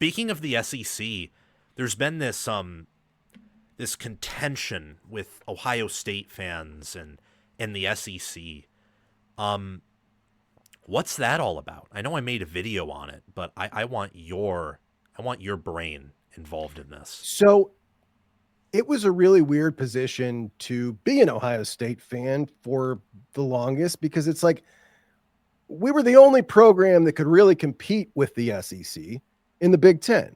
speaking of the SEC, there's been this this contention with Ohio State fans and the SEC. What's that all about? I know I made a video on it, but I want your brain involved in this. So it was a really weird position to be an Ohio State fan for the longest, because it's like we were the only program that could really compete with the SEC in the Big Ten,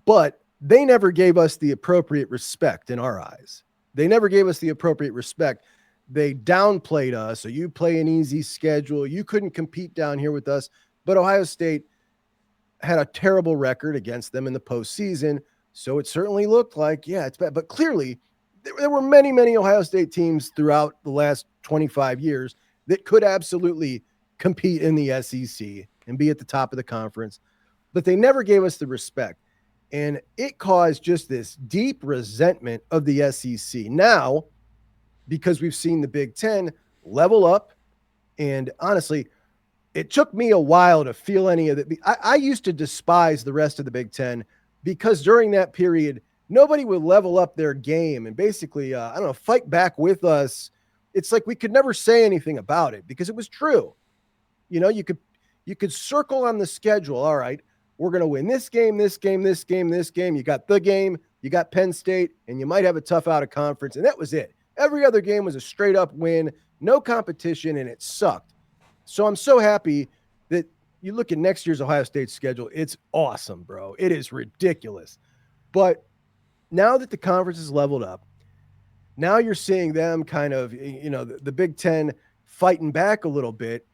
but they never gave us the appropriate respect in our eyes. They never gave us the appropriate respect. They downplayed us. So you play an easy schedule. You couldn't compete down here with us, but Ohio State had a terrible record against them in the postseason. So it certainly looked like, yeah, it's bad. But clearly, there were many, many Ohio State teams throughout the last 25 years that could absolutely compete in the SEC and be at the top of the conference. But they never gave us the respect. And it caused just this deep resentment of the SEC. Now, because we've seen the Big Ten level up, and honestly, it took me a while to feel any of it. I used to despise the rest of the Big Ten because during that period, nobody would level up their game and basically, fight back with us. It's like we could never say anything about it because it was true. You know, you could circle on the schedule. All right, we're going to win this game, this game, this game, this game. You got the game, you got Penn State, and you might have a tough out of conference. And that was it. Every other game was a straight up win, no competition, and it sucked. So I'm so happy that you look at next year's Ohio State schedule. It's awesome, bro. It is ridiculous. But now that the conference is leveled up, now you're seeing them kind of, the Big Ten fighting back a little bit.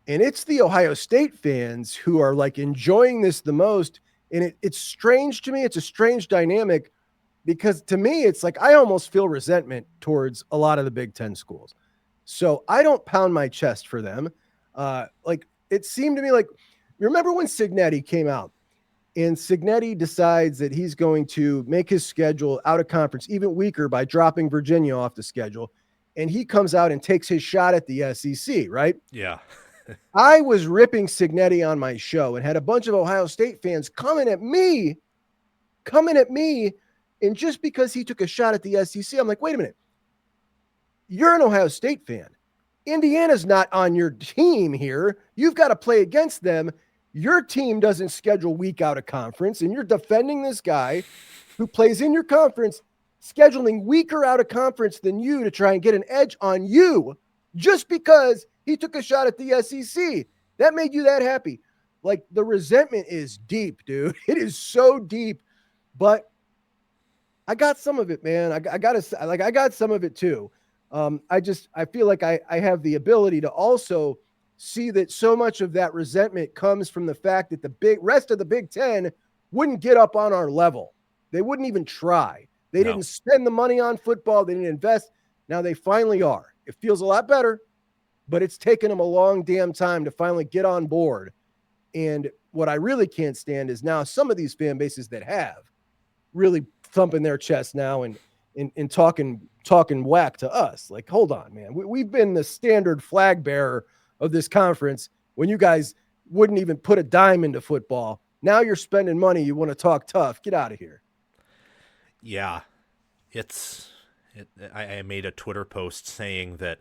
And it's the Ohio State fans who are like enjoying this the most. And it's strange to me. It's a strange dynamic because to me, it's like I almost feel resentment towards a lot of the Big Ten schools. So I don't pound my chest for them. Like it seemed to me like, remember when Cignetti came out and Cignetti decides that he's going to make his schedule out of conference even weaker by dropping Virginia off the schedule. And he comes out and takes his shot at the SEC, right? Yeah. I was ripping Cignetti on my show and had a bunch of Ohio State fans coming at me. And just because he took a shot at the SEC, I'm like, wait a minute. You're an Ohio State fan. Indiana's not on your team here. You've got to play against them. Your team doesn't schedule week out of conference, and you're defending this guy who plays in your conference, scheduling weaker out of conference than you to try and get an edge on you just because he took a shot at the SEC. That made you that happy. Like the resentment is deep, dude. It is so deep, but I got some of it, man. I got some of it too. I feel like I have the ability to also see that so much of that resentment comes from the fact that the rest of the Big Ten wouldn't get up on our level. They wouldn't even try. They didn't spend the money on football. They didn't invest. Now they finally are. It feels a lot better, but it's taken them a long damn time to finally get on board. And what I really can't stand is now some of these fan bases that have really thumping their chest now and talking whack to us. Like, hold on, man. We've been the standard flag bearer of this conference when you guys wouldn't even put a dime into football. Now you're spending money. You want to talk tough. Get out of here. Yeah. I made a Twitter post saying that,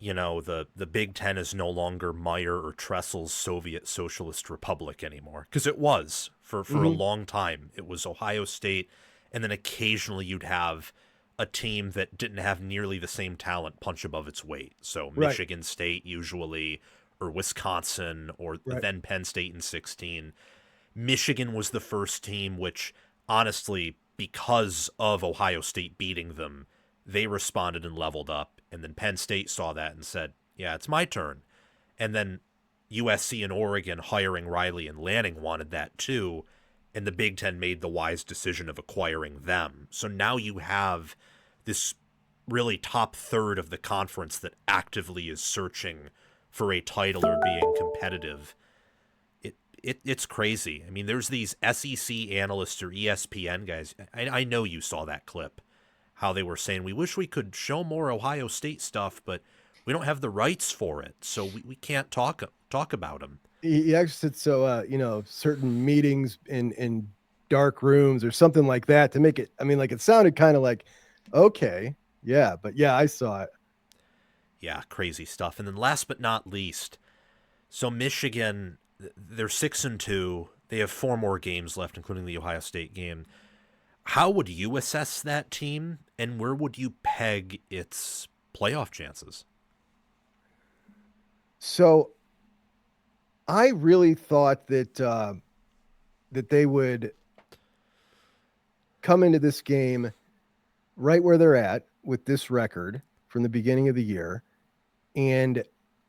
the Big Ten is no longer Meyer or Tressel's Soviet Socialist Republic anymore. Because it was for a long time. It was Ohio State, and then occasionally you'd have a team that didn't have nearly the same talent punch above its weight. So Michigan State usually, or Wisconsin, or then Penn State in 16. Michigan was the first team, which honestly, because of Ohio State beating them, they responded and leveled up. And then Penn State saw that and said, yeah, it's my turn. And then USC and Oregon hiring Riley and Lanning wanted that too. And the Big Ten made the wise decision of acquiring them. So now you have this really top third of the conference that actively is searching for a title or being competitive. It's crazy. I mean, there's these SEC analysts or ESPN guys. I know you saw that clip, how they were saying, we wish we could show more Ohio State stuff, but we don't have the rights for it, so we can't talk about them. he actually said so. Certain meetings in dark rooms or something like that to make it. I mean, like it sounded kind of like, okay, yeah, but yeah, I saw it. Yeah, crazy stuff. And then last but not least, so Michigan, they're 6-2. They have 4 more games left, including the Ohio State game. How would you assess that team, and where would you peg its playoff chances? So I really thought that they would come into this game right where they're at with this record from the beginning of the year. And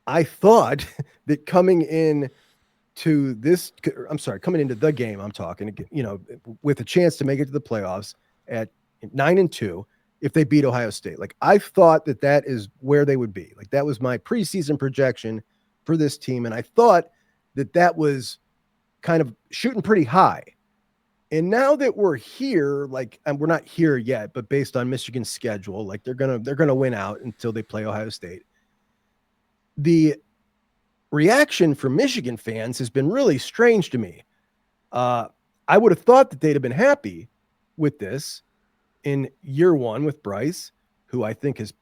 I thought that coming into the game, I'm talking, with a chance to make it to the playoffs at 9-2, if they beat Ohio State. Like I thought that is where they would be. Like that was my preseason projection for this team. And I thought that was kind of shooting pretty high. And now that we're here, like, and we're not here yet, but based on Michigan's schedule, like they're gonna win out until they play Ohio State. The reaction from Michigan fans has been really strange to me. Uh, I would have thought that they'd have been happy with this in year one with Bryce, who I think has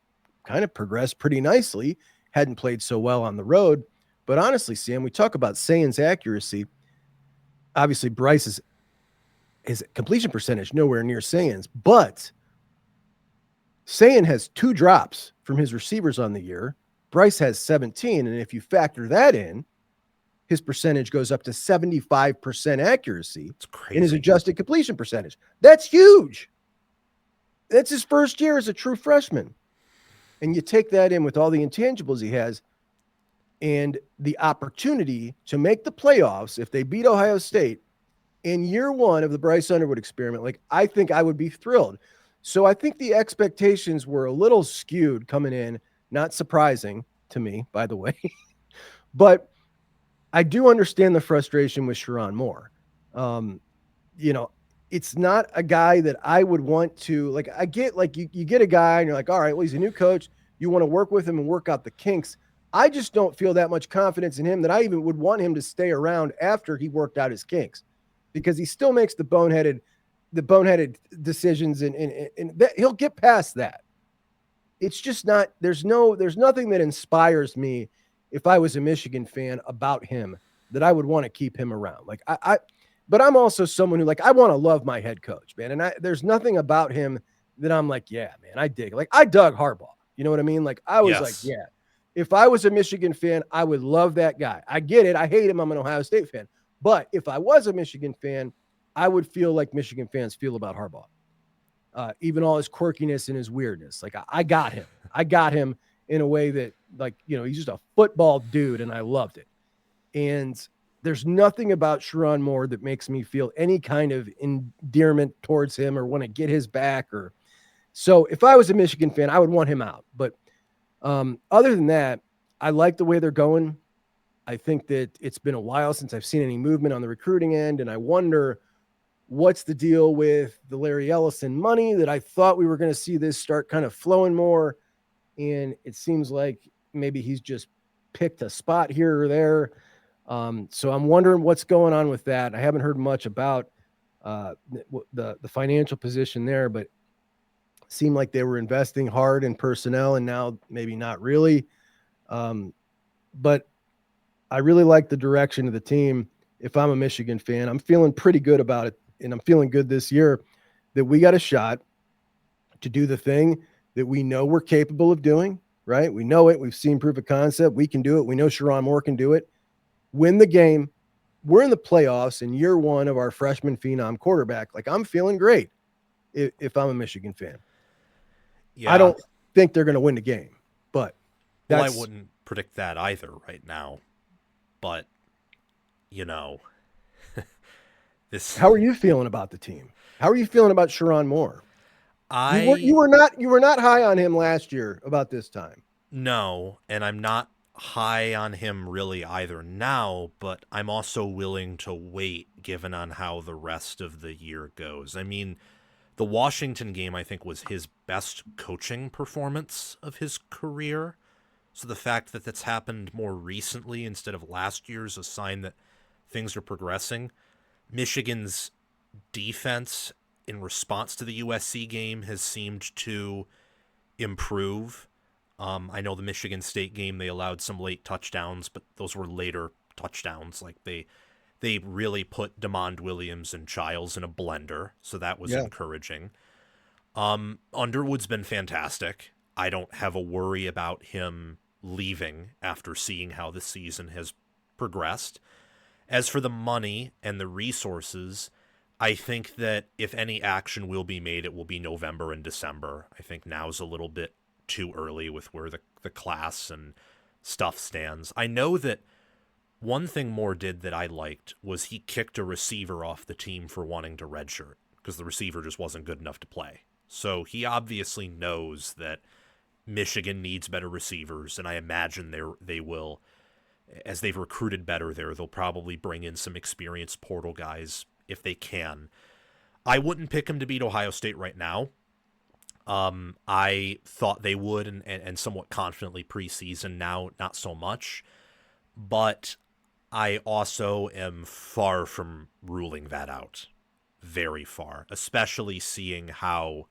kind of progressed pretty nicely, hadn't played so well on the road. But honestly, Sam, we talk about Sayan's accuracy. Obviously, Bryce's his completion percentage nowhere near Sayan's, but Sayan has 2 drops from his receivers on the year. Bryce has 17. And if you factor that in, his percentage goes up to 75% accuracy It's in his crazy. adjusted completion percentage. That's huge. That's his first year as a true freshman. And you take that in with all the intangibles he has and the opportunity to make the playoffs if they beat Ohio State in year one of the Bryce Underwood experiment. Like, I think I would be thrilled. So I think the expectations were a little skewed coming in, not surprising to me, by the way. But I do understand the frustration with Sharon Moore. Um, you know, it's not a guy that I would want to like. I get like you get a guy and you're like, all right, well, he's a new coach. You want to work with him and work out the kinks. I just don't feel that much confidence in him that I even would want him to stay around after he worked out his kinks, because he still makes the boneheaded decisions, and that, he'll get past that. It's just not there's nothing that inspires me if I was a Michigan fan about him that I would want to keep him around. Like but I'm also someone who like I want to love my head coach, man. And there's nothing about him that I'm like, yeah, man, I dig. Like I dug Harbaugh. You know what I mean? Like I was like, Yes. yeah. If I was a Michigan fan, I would love that guy. I get it. I hate him. I'm an Ohio State fan. But if I was a Michigan fan, I would feel like Michigan fans feel about Harbaugh. Even all his quirkiness and his weirdness. Like I got him. I got him in a way that, like, he's just a football dude, and I loved it. And there's nothing about Sharon Moore that makes me feel any kind of endearment towards him or want to get his back. Or so if I was a Michigan fan, I would want him out. But other than that, I like the way they're going. I think that it's been a while since I've seen any movement on the recruiting end, and I wonder what's the deal with the Larry Ellison money that I thought we were going to see this start kind of flowing more. And it seems like maybe he's just picked a spot here or there. So I'm wondering what's going on with that. I haven't heard much about the financial position there, but it seemed like they were investing hard in personnel, and now maybe not really. But I really like the direction of the team. If I'm a Michigan fan, I'm feeling pretty good about it. And I'm feeling good this year that we got a shot to do the thing that we know we're capable of doing, right? We know it. We've seen proof of concept. We can do it. We know Sharon Moore can do it. Win the game. We're in the playoffs in year one of our freshman phenom quarterback. Like, I'm feeling great if I'm a Michigan fan. I Yeah. don't think they're going to win the game, but Well, I that's wouldn't predict that either right now. But, you know, this how are you feeling about the team? How are you feeling about Sharon Moore? You were you I were not you were not high on him last year about this time. know, and I'm not high on him really either now, but I'm also willing to wait given on how the rest of the year goes. I mean, the Washington game I think was his best coaching performance of his career. So the fact that that's happened more recently instead of last year is a sign that things are progressing. Michigan's defense in response to the USC game has seemed to improve. I know the Michigan State game, they allowed some late touchdowns, but those were later touchdowns. Like they really put DeMond Williams and Childs in a blender, so that was Yeah. encouraging. Underwood's been fantastic. I don't have a worry about him leaving after seeing how the season has progressed. As for the money and the resources, I think that if any action will be made, it will be November and December. I think now's a little bit too early with where the class and stuff stands. I know that one thing Moore did that I liked was he kicked a receiver off the team for wanting to redshirt because the receiver just wasn't good enough to play. So he obviously knows that Michigan needs better receivers, and I imagine they will, as they've recruited better there, they'll probably bring in some experienced portal guys if they can. I wouldn't pick him to beat Ohio State right now. I thought they would, and somewhat confidently preseason. Now, not so much. But I also am far from ruling that out. Very far. Especially seeing how,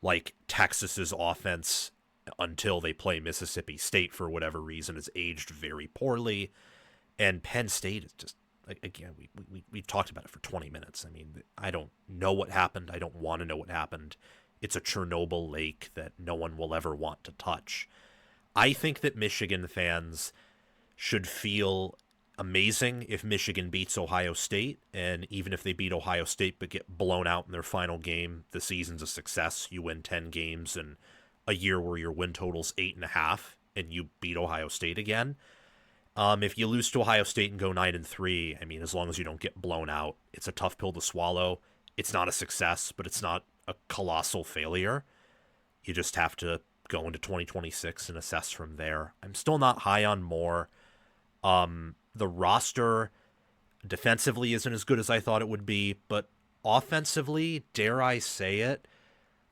like, Texas's offense, until they play Mississippi State for whatever reason, has aged very poorly. And Penn State is just, like, again, we've talked about it for 20 minutes. I mean, I don't know what happened. I don't want to know what happened. It's a Chernobyl lake that no one will ever want to touch. I think that Michigan fans should feel amazing if Michigan beats Ohio State, and even if they beat Ohio State but get blown out in their final game, the season's a success. You win 10 games in a year where your win total's 8.5, and you beat Ohio State again. If you lose to Ohio State and go 9-3, I mean, as long as you don't get blown out, it's a tough pill to swallow. It's not a success, but it's not a colossal failure. You just have to go into 2026 and assess from there. I'm still not high on Moore. The roster defensively isn't as good as I thought it would be, but offensively, dare I say it,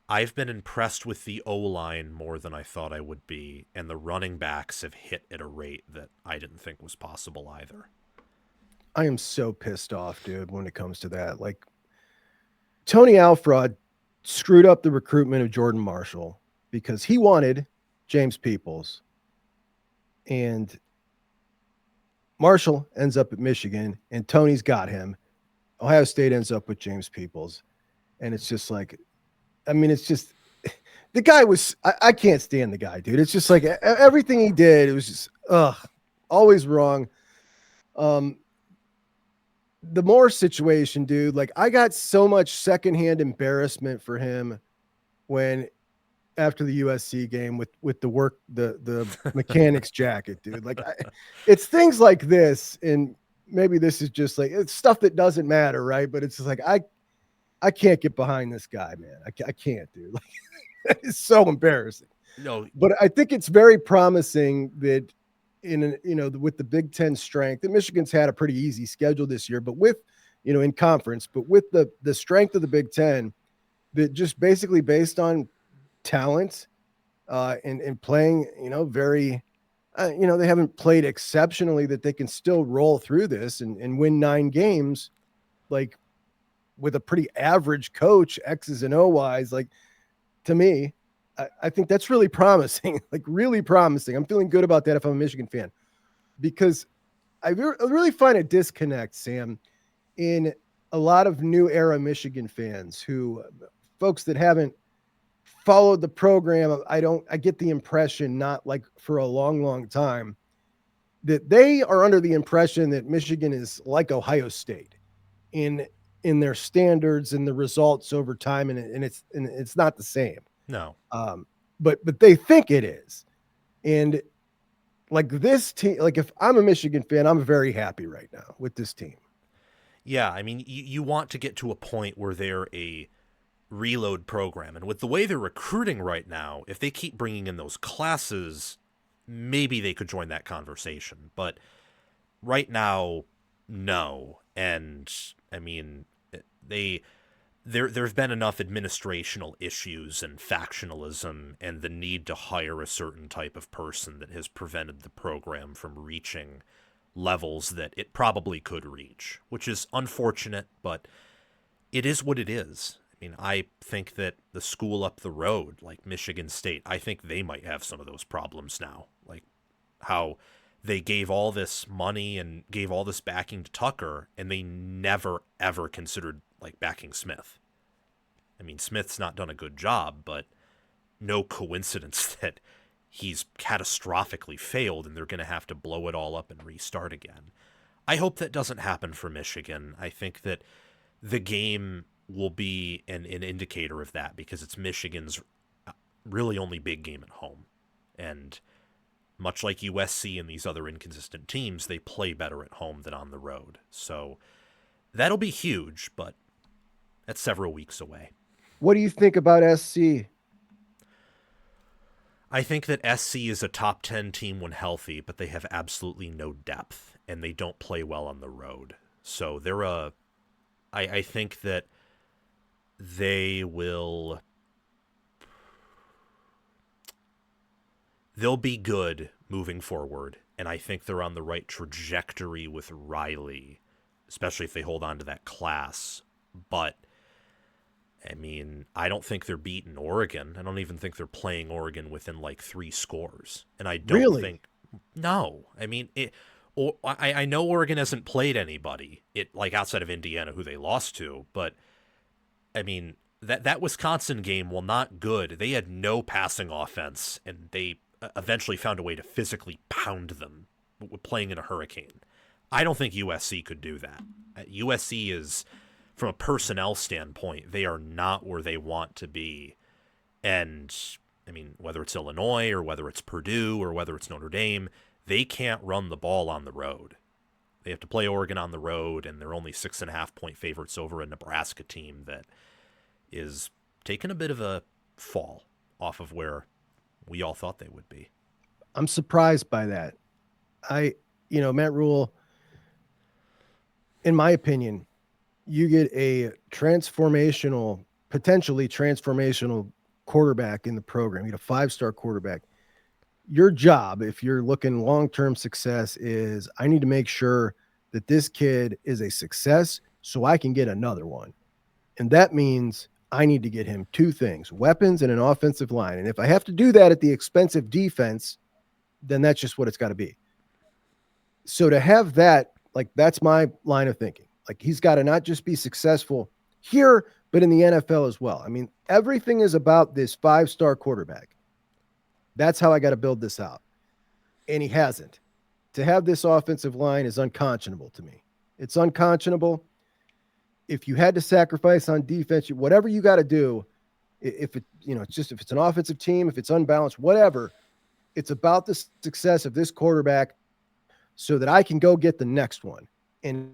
I've been impressed with the O-line more than I thought I would be, and the running backs have hit at a rate that I didn't think was possible either. I am so pissed off, dude, when it comes to that. Like, Tony Alfred screwed up the recruitment of Jordan Marshall because he wanted James Peoples, and Marshall ends up at Michigan, and Tony's got him. Ohio State ends up with James Peoples, and it's just like, I mean, it's just the guy was. I can't stand the guy, dude. It's just like everything he did, it was just always wrong. The Moore situation, dude, like I got so much secondhand embarrassment for him when after the USC game with the mechanics jacket, dude. Like it's things like this, and maybe this is just like it's stuff that doesn't matter, right? But it's just like I can't get behind this guy, man. I can't, dude. Like it's so embarrassing. No, But I think it's very promising that with the Big Ten strength, that Michigan's had a pretty easy schedule this year, but with, in conference, but with the strength of the Big Ten, that just basically based on talent and playing, very, they haven't played exceptionally, that they can still roll through this and win 9 games, like with a pretty average coach, X's and O's. Like, to me, I think that's really promising, like really promising. I'm feeling good about that if I'm a Michigan fan, because I really find a disconnect, Sam, in a lot of new era Michigan fans folks that haven't followed the program. I get the impression, not like for a long, long time, that they are under the impression that Michigan is like Ohio State in their standards and the results over time. And it's not the same. no. But they think it is. And like this team, like if I'm a Michigan fan, I'm very happy right now with this team. Yeah, I mean, you want to get to a point where they're a reload program. And with the way they're recruiting right now, if they keep bringing in those classes, maybe they could join that conversation. But right now, no. And I mean, there've been enough administrational issues and factionalism and the need to hire a certain type of person that has prevented the program from reaching levels that it probably could reach, which is unfortunate, but it is what it is. I mean, I think that the school up the road, like Michigan State, I think they might have some of those problems now. Like how they gave all this money and gave all this backing to Tucker, and they never, ever considered like backing Smith. I mean, Smith's not done a good job, but no coincidence that he's catastrophically failed and they're going to have to blow it all up and restart again. I hope that doesn't happen for Michigan. I think that the game will be an indicator of that because it's Michigan's really only big game at home. And much like USC and these other inconsistent teams, they play better at home than on the road. So that'll be huge, but that's several weeks away. What do you think about SC? I think that SC is a top 10 team when healthy, but they have absolutely no depth, and they don't play well on the road. So I think that they'll be good moving forward, and I think they're on the right trajectory with Riley, especially if they hold on to that class. But I mean, I don't think they're beating Oregon. I don't even think they're playing Oregon within like 3 scores. And I don't think no. I mean, I know Oregon hasn't played anybody like outside of Indiana who they lost to, but I mean, that Wisconsin game, while not good, they had no passing offense, and they eventually found a way to physically pound them playing in a hurricane. I don't think USC could do that. USC is, from a personnel standpoint, they are not where they want to be. And, I mean, whether it's Illinois or whether it's Purdue or whether it's Notre Dame, they can't run the ball on the road. They have to play Oregon on the road, and they're only 6.5-point favorites over a Nebraska team that is taking a bit of a fall off of where we all thought they would be. I'm surprised by that. Matt Rule, in my opinion, you get a potentially transformational quarterback in the program. You get a 5-star quarterback. Your job, if you're looking long-term success, is I need to make sure that this kid is a success so I can get another one. And that means I need to get him 2 things, weapons and an offensive line. And if I have to do that at the expense of defense, then that's just what it's got to be. So to have that, like, that's my line of thinking. Like, he's got to not just be successful here, but in the NFL as well. I mean, everything is about this 5-star quarterback. That's how I got to build this out. And he hasn't. To have this offensive line is unconscionable to me. It's unconscionable. If you had to sacrifice on defense, whatever you got to do, if it's an offensive team, if it's unbalanced, whatever, it's about the success of this quarterback so that I can go get the next one. And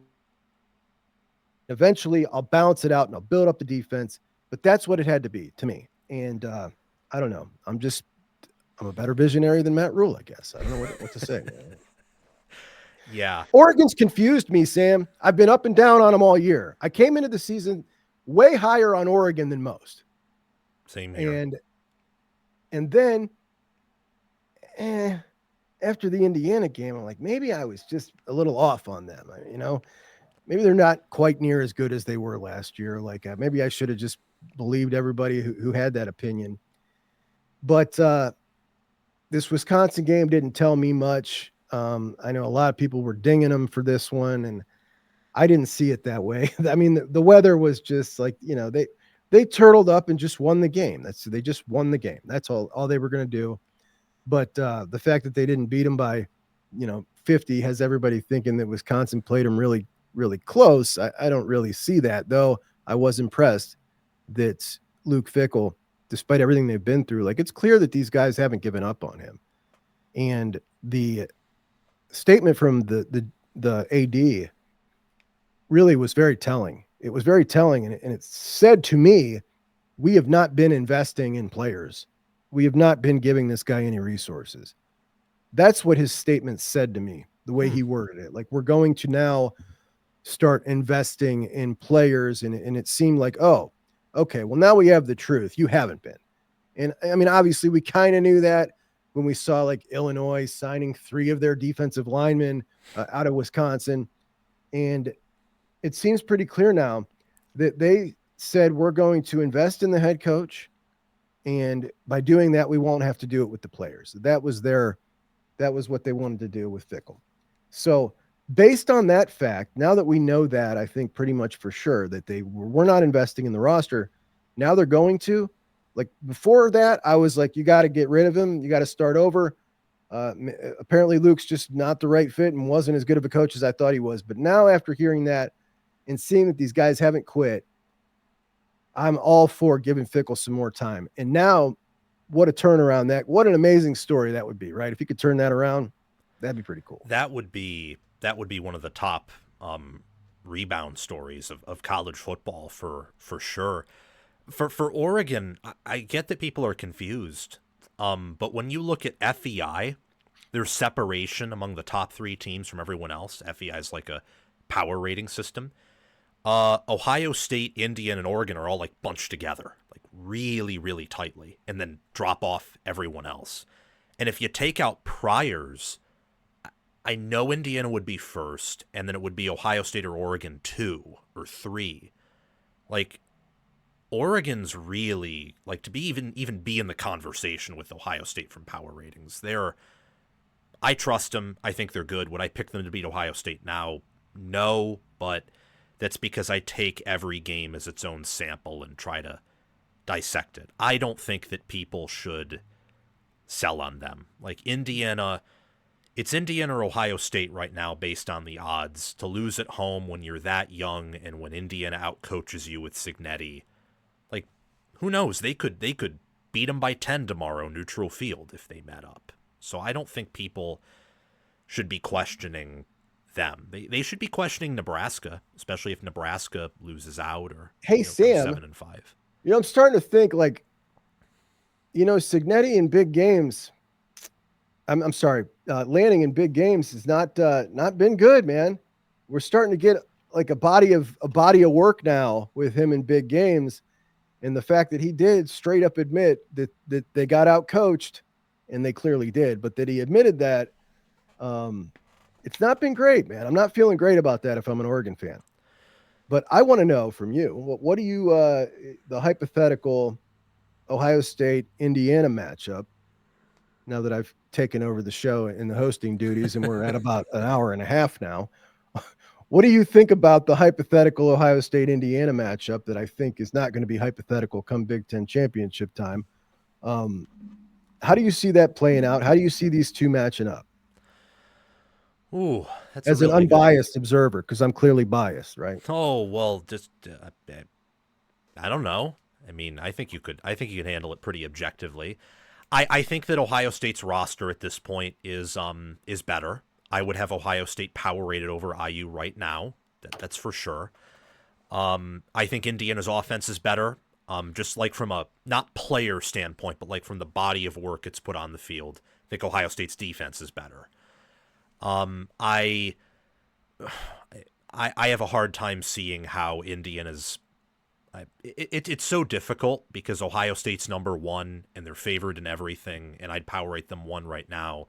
eventually I'll balance it out and I'll build up the defense, but that's what it had to be to me. And I don't know. I'm a better visionary than Matt Rule, I guess. I don't know what to say. Yeah. Oregon's confused me, Sam. I've been up and down on them all year. I came into the season way higher on Oregon than most. Same here. And then after the Indiana game, I'm like, maybe I was just a little off on them. Maybe they're not quite near as good as they were last year. Like maybe I should have just believed everybody who had that opinion. But this Wisconsin game didn't tell me much. I know a lot of people were dinging them for this one, and I didn't see it that way. I mean, the weather was just like, they turtled up and just won the game. They just won the game. That's all they were going to do. But the fact that they didn't beat them by, 50 has everybody thinking that Wisconsin played them really, really close. I don't really see that, though. I was impressed that Luke Fickell, despite everything they've been through, like, it's clear that these guys haven't given up on him. And the statement from the AD really was very telling. It was very telling, and it said to me, we have not been investing in players. We have not been giving this guy any resources. That's what his statement said to me, the way he worded it. Like, we're going to now start investing in players, and it seemed like, oh, Okay, well, now we have the truth. You haven't been. And I mean, obviously, we kind of knew that when we saw like Illinois signing 3 of their defensive linemen out of Wisconsin. And it seems pretty clear now that they said we're going to invest in the head coach. And by doing that, we won't have to do it with the players. That was what they wanted to do with Fickle. So, based on that fact, now that we know that, I think pretty much for sure that they were not investing in the roster. Now they're going to. Like before that, I was like, you got to get rid of him. You got to start over. Apparently, Luke's just not the right fit and wasn't as good of a coach as I thought he was. But now, after hearing that and seeing that these guys haven't quit, I'm all for giving Fickle some more time. And now, what a turnaround what an amazing story that would be, right? If you could turn that around, that'd be pretty cool. That would be one of the top rebound stories of college football for sure. For Oregon, I get that people are confused, but when you look at FEI, there's separation among the top 3 teams from everyone else. FEI is like a power rating system. Ohio State, Indiana, and Oregon are all like bunched together, like really, really tightly, and then drop off everyone else. And if you take out priors, I know Indiana would be first, and then it would be Ohio State or Oregon 2 or 3. Like, Oregon's really like to be even be in the conversation with Ohio State from power ratings. I trust them. I think they're good. Would I pick them to beat Ohio State now? No, but that's because I take every game as its own sample and try to dissect it. I don't think that people should sell on them. Like Indiana, it's Indiana or Ohio State right now based on the odds. To lose at home when you're that young and when Indiana outcoaches you with Signetti, like, who knows? They could beat them by 10 tomorrow, neutral field, if they met up. So I don't think people should be questioning them. They should be questioning Nebraska, especially if Nebraska loses out or Hey, Sam, 7-5. I'm starting to think like, Signetti in big games. I'm sorry, landing in big games has not been good, man. We're starting to get like a body of work now with him in big games. And the fact that he did straight up admit that they got out coached, and they clearly did, but that he admitted that it's not been great, man. I'm not feeling great about that if I'm an Oregon fan. But I want to know from you, what do you the hypothetical Ohio State Indiana matchup? Now that I've taken over the show in the hosting duties, and we're at about an hour and a half now. What do you think about the hypothetical Ohio State Indiana matchup that I think is not going to be hypothetical come Big Ten championship time? How do you see that playing out? How do you see these two matching up? Ooh, that's as an unbiased observer, because I'm clearly biased, right? Oh, well, just I don't know. I mean, I think you could handle it pretty objectively. I think that Ohio State's roster at this point is better. I would have Ohio State power rated over IU right now. That's for sure. I think Indiana's offense is better. Just like from a not player standpoint, but like from the body of work it's put on the field. I think Ohio State's defense is better. I have a hard time seeing how Indiana's. It's so difficult because Ohio State's number 1 and they're favored in everything, and I'd power rate them 1 right now.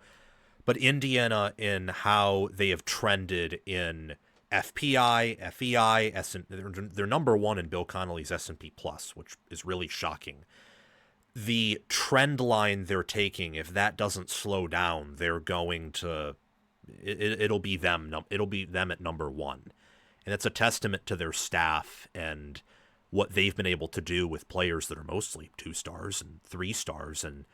But Indiana, in how they have trended in FPI, FEI, they're number 1 in Bill Connolly's S&P Plus, which is really shocking. The trend line they're taking, if that doesn't slow down, they're going to. It'll be them. It'll be them at number 1, and it's a testament to their staff and what they've been able to do with players that are mostly 2 stars and 3 stars. And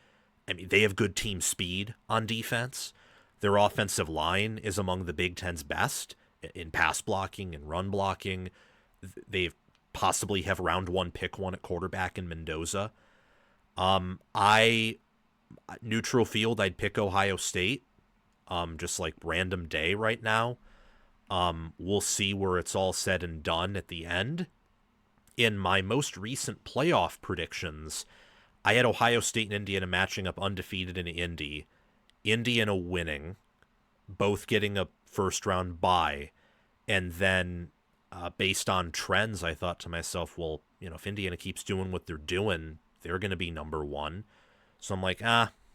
I mean, they have good team speed on defense. Their offensive line is among the Big Ten's best in pass blocking and run blocking. They possibly have round 1 pick 1 at quarterback in Mendoza. Neutral field, I'd pick Ohio State. Just like random day right now. We'll see where it's all said and done at the end. In my most recent playoff predictions, I had Ohio State and Indiana matching up undefeated in Indy. Indiana winning, both getting a first round bye, and then based on trends, I thought to myself, well, if Indiana keeps doing what they're doing, they're going to be number one. So I'm like,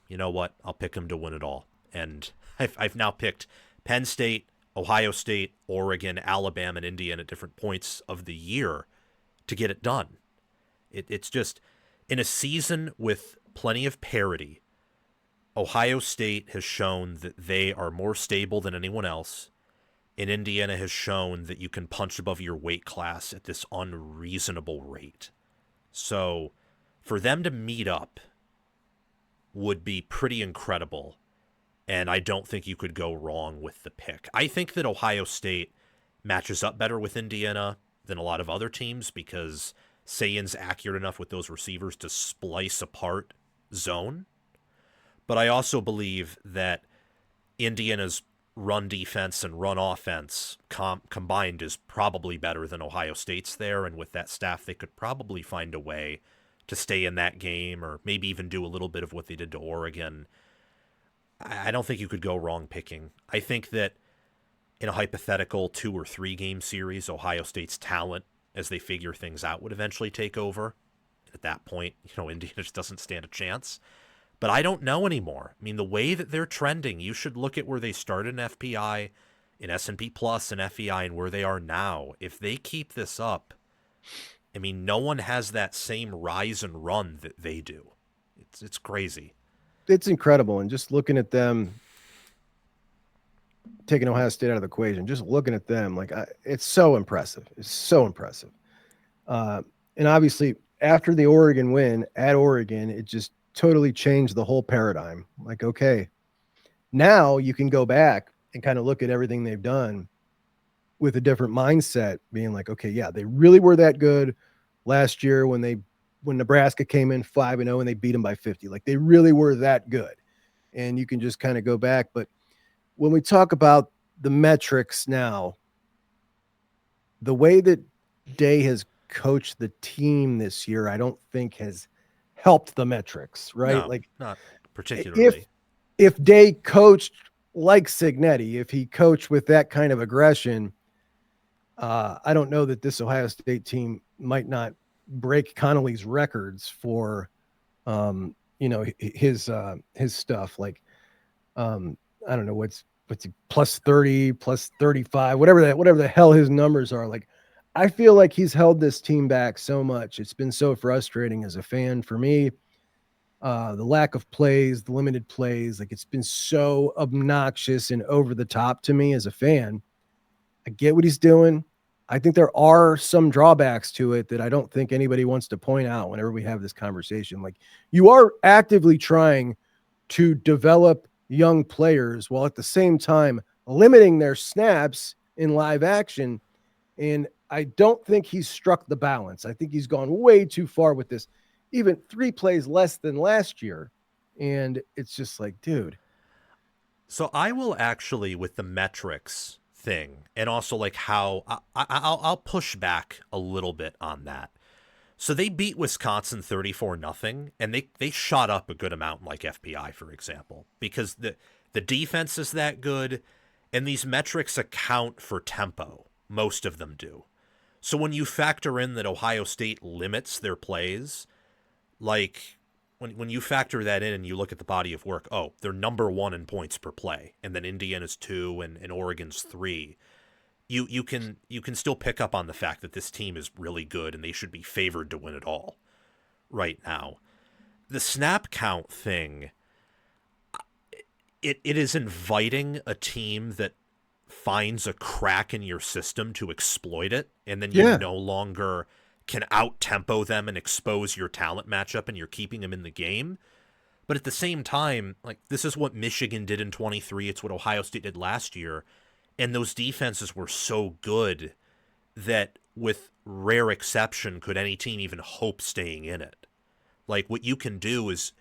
you know what? I'll pick them to win it all. And I've now picked Penn State, Ohio State, Oregon, Alabama, and Indiana at different points of the year to get it done. It's just, in a season with plenty of parity, Ohio State has shown that they are more stable than anyone else, and Indiana has shown that you can punch above your weight class at this unreasonable rate. So for them to meet up would be pretty incredible, and I don't think you could go wrong with the pick. I think that Ohio State matches up better with Indiana than a lot of other teams because Sayan's accurate enough with those receivers to splice apart zone. But I also believe that Indiana's run defense and run offense combined is probably better than Ohio State's there, and with that staff, they could probably find a way to stay in that game or maybe even do a little bit of what they did to Oregon. I don't think you could go wrong picking. I think that in a hypothetical 2 or 3 game series, Ohio State's talent, as they figure things out, would eventually take over. At that point, Indiana just doesn't stand a chance. But I don't know anymore. I mean, the way that they're trending, you should look at where they started in FPI, in S&P Plus, and FEI, and where they are now. If they keep this up, I mean, no one has that same rise and run that they do. It's crazy. It's incredible. And just looking at them, taking Ohio State out of the equation, just looking at them, it's so impressive. It's so impressive. And obviously, after the Oregon win at Oregon, it just totally changed the whole paradigm. Like, okay, now you can go back and kind of look at everything they've done with a different mindset, being like, okay, yeah, they really were that good last year when Nebraska came in 5-0 and they beat them by 50. Like, they really were that good. And you can just kind of go back. But when we talk about the metrics now, the way that Day has coached the team this year, I don't think has helped the metrics, right? No, not particularly. If Day coached like Signetti, if he coached with that kind of aggression, I don't know that this Ohio State team might not break Connolly's records for, his stuff. Like, I don't know what's plus 30, plus 35, whatever the hell his numbers are. Like, I feel like he's held this team back so much. It's been so frustrating as a fan for me. The lack of plays, the limited plays, like, it's been so obnoxious and over the top to me as a fan. I get what he's doing. I think there are some drawbacks to it that I don't think anybody wants to point out whenever we have this conversation. Like, you are actively trying to develop young players while at the same time limiting their snaps in live action. And I don't think he's struck the balance. I think he's gone way too far with this, even 3 plays less than last year. And it's just like, dude. So I will actually, with the metrics thing, and also like how I'll push back a little bit on that. So they beat Wisconsin 34-0, and they shot up a good amount in like FPI, for example, because the defense is that good, and these metrics account for tempo. Most of them do. So when you factor in that Ohio State limits their plays, like when you factor that in and you look at the body of work, they're number 1 in points per play, and then Indiana's 2 and Oregon's 3. You can still pick up on the fact that this team is really good and they should be favored to win it all right now. The snap count thing, it is inviting a team that finds a crack in your system to exploit it, and then you no longer can out-tempo them and expose your talent matchup, and you're keeping them in the game. But at the same time, like, this is what Michigan did in 23. It's what Ohio State did last year. And those defenses were so good that with rare exception, could any team even hope staying in it? Like, what you can do is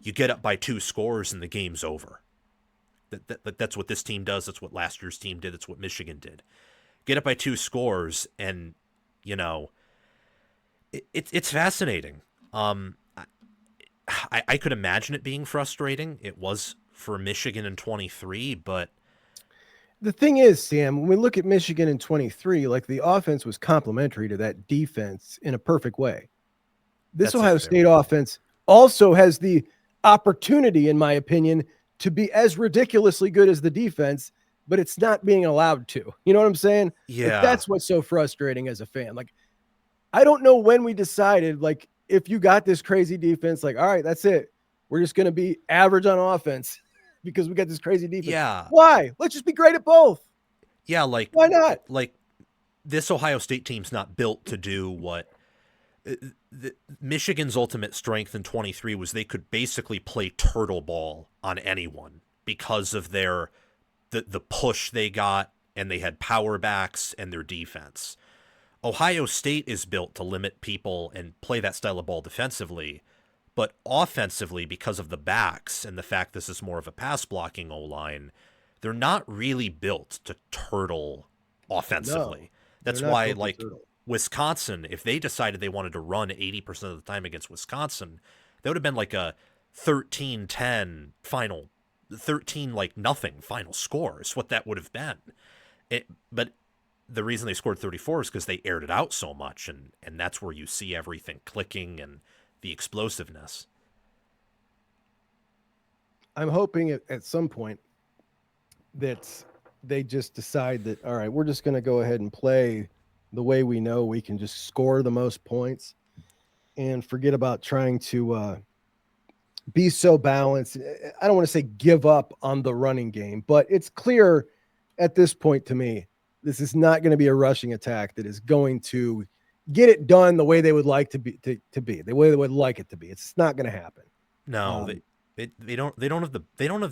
you get up by 2 scores and the game's over. That's what this team does. That's what last year's team did. That's what Michigan did. Get up by 2 scores, and, it's fascinating. I could imagine it being frustrating. It was for Michigan in 23, but The thing is, Sam, when we look at Michigan in 23, like the offense was complementary to that defense in a perfect way. This That's a Ohio fair State point. offense also has the opportunity, in my opinion, to be as ridiculously good as the defense, but it's not being allowed to. You know what I'm saying? Like, Yeah. that's what's so frustrating as a fan. Like, I don't know when we decided, like, if you got this crazy defense, like, all right, that's it. We're just going to be average on offense because we got this crazy defense. Yeah. Why? Let's just be great at both. Yeah, like Why not? like this Ohio State team's not built to do what Michigan's ultimate strength in 23 was they could basically play turtle ball on anyone because of the push they got, and they had power backs and their defense. Ohio State is built to limit people and play that style of ball defensively, but offensively, because of the backs and the fact this is more of a pass blocking O line, they're not really built to turtle No, offensively. they're That's not why, built to like, turtle. Wisconsin, if they decided they wanted to run 80% of the time against Wisconsin, that would have been like a 13-10 final, 13 like nothing final score is what that would have been. But the reason they scored 34 is because they aired it out so much, and that's where you see everything clicking and the explosiveness. I'm hoping at some point that they just decide that, all right, we're just going to go ahead and play the way we know we can just score the most points and forget about trying to be so balanced. I don't want to say give up on the running game, but it's clear at this point to me, this is not going to be a rushing attack that is going to get it done the way they would like to be the way they would like it to be. It's not going to happen. No, Um, they don't have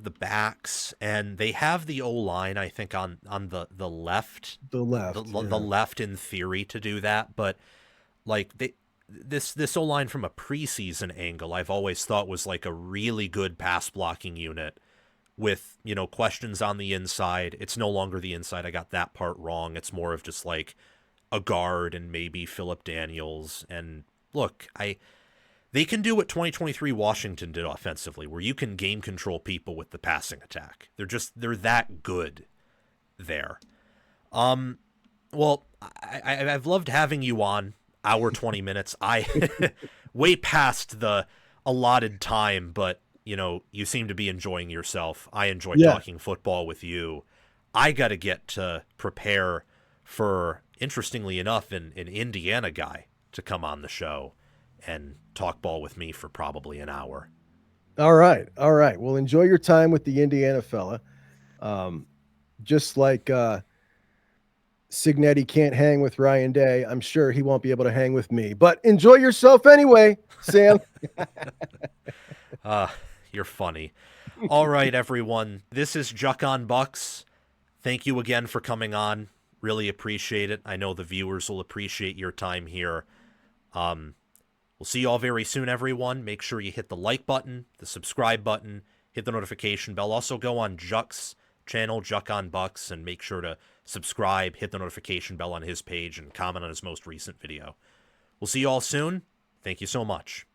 the backs, and they have the O line, I think, on the left, the left, the yeah. left in theory to do that, but like this O line from a preseason angle, I've always thought was like a really good pass blocking unit with, questions on the inside. It's no longer the inside. I got that part wrong. It's more of just like a guard and maybe Philip Daniels. And look, they can do what 2023 Washington did offensively, where you can game control people with the passing attack. They're that good there. Well, I've loved having you on. Hour 20 minutes. I way past the allotted time, but you seem to be enjoying yourself. I enjoy Yeah. talking football with you. I got to get to prepare for, interestingly enough, an Indiana guy to come on the show and talk ball with me for probably an hour. All right. All right. Well, enjoy your time with the Indiana fella. Um, just like Signetti can't hang with Ryan Day, I'm sure he won't be able to hang with me. But enjoy yourself anyway, Sam. Uh, you're funny. All right, everyone. This is Juck on Bucks. Thank you again for coming on. Really appreciate it. I know the viewers will appreciate your time here. We'll see you all very soon, everyone. Make sure you hit the like button, the subscribe button, hit the notification bell. Also go on Juck's channel, Juck on Bucks, and make sure to subscribe, hit the notification bell on his page, and comment on his most recent video. We'll see you all soon. Thank you so much.